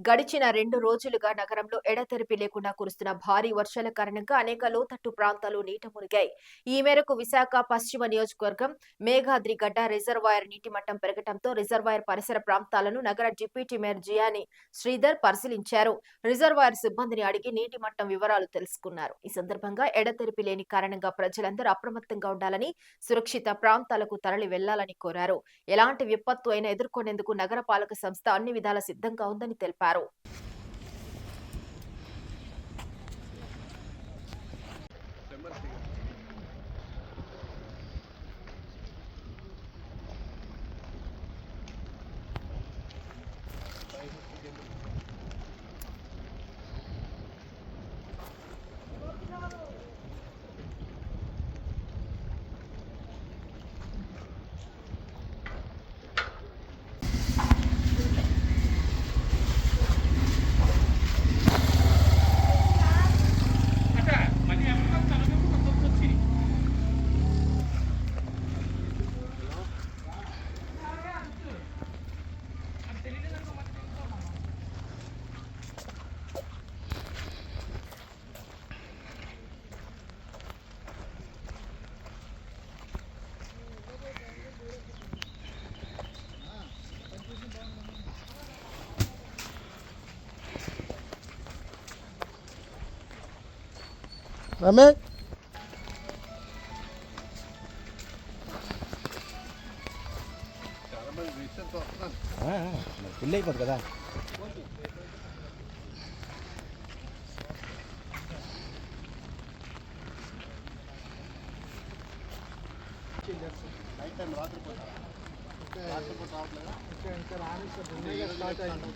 గడిచిన 2 రోజులుగా నగరంలో ఎడతెరిపి లేకుండా కురుస్తున్న భారీ వర్షాల కారణంగా అనేక లోతట్టు ప్రాంతాలు నీట మునిగాయి. ఈ మేరకు విశాఖ పశ్చిమ నియోజకవర్గం మేఘాద్రి గడ్డ రిజర్వాయర్ నీటి మట్టం పెరగడంతో రిజర్వాయర్ పరిసర ప్రాంతాలను నగర డిప్యూటీ మేయర్ జియాని శ్రీధర్ పరిశీలించారు. రిజర్వాయర్ సిబ్బందిని అడిగి నీటి మట్టం వివరాలు తెలుసుకున్నారు. ఈ సందర్భంగా ఎడతెరిపి లేని కారణంగా ప్రజలందరూ అప్రమత్తంగా ఉండాలని, సురక్షిత ప్రాంతాలకు తరలి వెళ్లాలని కోరారు. ఎలాంటి విపత్తు అయినా ఎదుర్కొనేందుకు నగరపాలక సంస్థ అన్ని విధాలా సిద్ధంగా ఉందని తెలిపారు. రమేష్ ఫుల్ అయిపోతుంది కదా. రాత్రిపూట రావట్లేదా? ఇంకా రాని సార్ స్టార్ట్ అయింది.